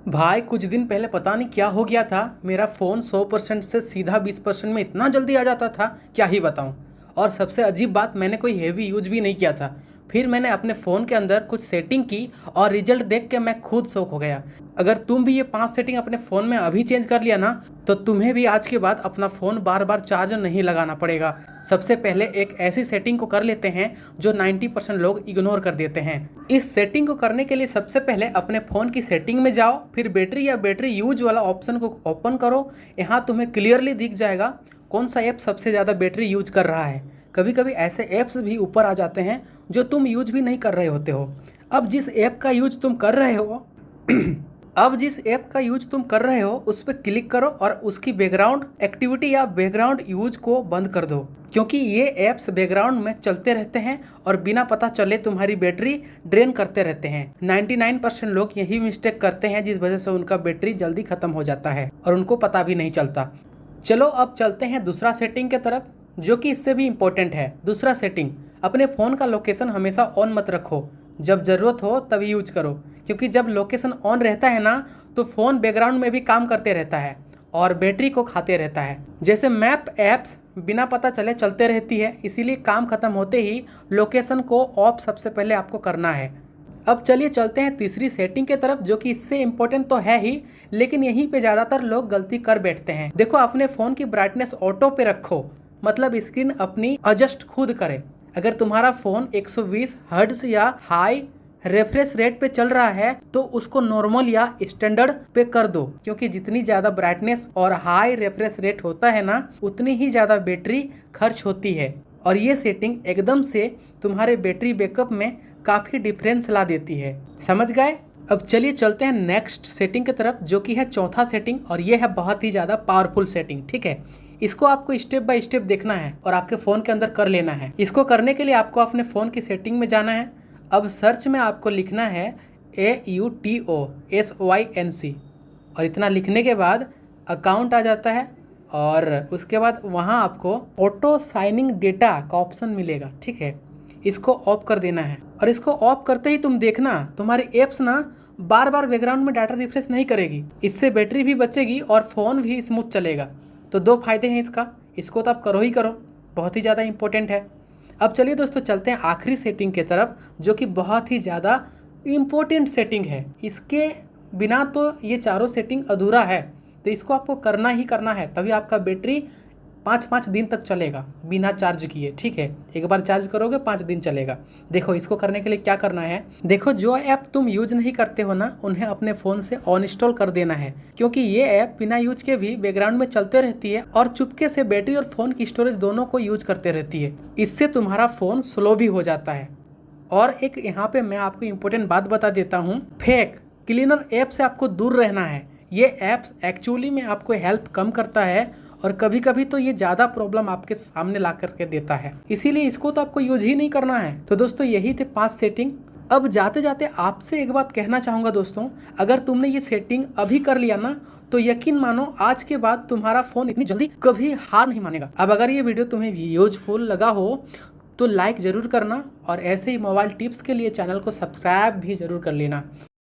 भाई कुछ दिन पहले पता नहीं क्या हो गया था, मेरा फ़ोन 100% से सीधा 20% में इतना जल्दी आ जाता था, क्या ही बताऊं। और सबसे अजीब बात, मैंने कोई हेवी यूज भी नहीं किया था। फिर मैंने अपने फ़ोन के अंदर कुछ सेटिंग की और रिजल्ट देख के मैं खुद शौक हो गया। अगर तुम भी ये 5 सेटिंग अपने फ़ोन में अभी चेंज कर लिया ना, तो तुम्हें भी आज के बाद अपना फ़ोन बार बार चार्जर नहीं लगाना पड़ेगा। सबसे पहले एक ऐसी सेटिंग को कर लेते हैं जो 90% लोग इग्नोर कर देते हैं। इस सेटिंग को करने के लिए सबसे पहले अपने फ़ोन की सेटिंग में जाओ, फिर बैटरी या बैटरी यूज वाला ऑप्शन को ओपन करो। यहाँ तुम्हें क्लियरली दिख जाएगा कौन सा ऐप सबसे ज़्यादा बैटरी यूज कर रहा है। कभी कभी ऐसे ऐप्स भी ऊपर आ जाते हैं जो तुम यूज भी नहीं कर रहे होते हो। अब जिस ऐप का यूज तुम कर रहे हो अब जिस ऐप का यूज तुम कर रहे हो उस पर क्लिक करो और उसकी बैकग्राउंड एक्टिविटी या बैकग्राउंड यूज को बंद कर दो, क्योंकि ये ऐप्स बैकग्राउंड में चलते रहते हैं और बिना पता चले तुम्हारी बैटरी ड्रेन करते रहते हैं। 99% लोग यही मिस्टेक करते हैं, जिस वजह से उनका बैटरी जल्दी खत्म हो जाता है और उनको पता भी नहीं चलता। चलो अब चलते हैं दूसरा सेटिंग के तरफ, जो कि इससे भी इम्पोर्टेंट है। दूसरा सेटिंग, अपने फ़ोन का लोकेशन हमेशा ऑन मत रखो। जब ज़रूरत हो तभी यूज करो, क्योंकि जब लोकेशन ऑन रहता है ना, तो फ़ोन बैकग्राउंड में भी काम करते रहता है और बैटरी को खाते रहता है। जैसे मैप ऐप्स बिना पता चले चलते रहती है, इसीलिए काम खत्म होते ही लोकेशन को ऑफ सबसे पहले आपको करना है। अब चलिए चलते हैं तीसरी सेटिंग के तरफ, जो कि इससे इम्पोर्टेंट तो है ही, लेकिन यहीं पे ज़्यादातर लोग गलती कर बैठते हैं। देखो, अपने फ़ोन की ब्राइटनेस ऑटो पे रखो, मतलब स्क्रीन अपनी एडजस्ट खुद करे। अगर तुम्हारा फ़ोन 120 हर्ट्ज या हाई रेफ्रेश रेट पे चल रहा है तो उसको नॉर्मल या स्टैंडर्ड पे कर दो, क्योंकि जितनी ज़्यादा ब्राइटनेस और हाई रेफ्रेश रेट होता है ना, उतनी ही ज़्यादा बैटरी खर्च होती है। और ये सेटिंग एकदम से तुम्हारे बैटरी बैकअप में काफ़ी डिफरेंस ला देती है। समझ गए? अब चलिए चलते हैं नेक्स्ट सेटिंग की तरफ, जो कि है चौथा सेटिंग, और ये है बहुत ही ज़्यादा पावरफुल सेटिंग। ठीक है, इसको आपको स्टेप बाय स्टेप देखना है और आपके फ़ोन के अंदर कर लेना है। इसको करने के लिए आपको अपने फ़ोन की सेटिंग में जाना है। अब सर्च में आपको लिखना है AUTOSYNC, और इतना लिखने के बाद अकाउंट आ जाता है और उसके बाद वहाँ आपको ऑटो साइनिंग डेटा का ऑप्शन मिलेगा। ठीक है, इसको ऑफ कर देना है, और इसको ऑफ करते ही तुम देखना तुम्हारी एप्स ना बार बार बैकग्राउंड में डाटा रिफ्रेश नहीं करेगी। इससे बैटरी भी बचेगी और फ़ोन भी स्मूथ चलेगा। तो 2 फायदे हैं इसका, इसको तो आप करो ही करो, बहुत ही ज़्यादा इंपॉर्टेंट है। अब चलिए दोस्तों चलते हैं आखिरी सेटिंग के तरफ, जो कि बहुत ही ज़्यादा इम्पोर्टेंट सेटिंग है। इसके बिना तो ये चारों सेटिंग अधूरा है, तो इसको आपको करना ही करना है, तभी आपका बैटरी 5-5 दिन तक चलेगा बिना चार्ज किए। ठीक है, एक बार चार्ज करोगे 5 दिन चलेगा। देखो, इसको करने के लिए क्या करना है, देखो जो ऐप तुम यूज नहीं करते हो ना, उन्हें अपने फ़ोन से अनइंस्टॉल कर देना है, क्योंकि ये ऐप बिना यूज के भी बैकग्राउंड में चलते रहती है और चुपके से बैटरी और फ़ोन की स्टोरेज दोनों को यूज करते रहती है। इससे तुम्हारा फ़ोन स्लो भी हो जाता है। और एक यहाँ पे मैं आपको इम्पोर्टेंट बात बता देता हूँ, फेक क्लीनर ऐप से आपको दूर रहना है। ये ऐप्स एक्चुअली में आपको हेल्प कम करता है और कभी कभी तो ये ज़्यादा प्रॉब्लम आपके सामने ला करके देता है, इसीलिए इसको तो आपको यूज ही नहीं करना है। तो दोस्तों यही थे 5 सेटिंग। अब जाते जाते आपसे एक बात कहना चाहूँगा दोस्तों, अगर तुमने ये सेटिंग अभी कर लिया ना, तो यकीन मानो आज के बाद तुम्हारा फ़ोन इतनी जल्दी कभी हार नहीं मानेगा। अब अगर ये वीडियो तुम्हें यूजफुल लगा हो तो लाइक ज़रूर करना, और ऐसे ही मोबाइल टिप्स के लिए चैनल को सब्सक्राइब भी ज़रूर कर लेना।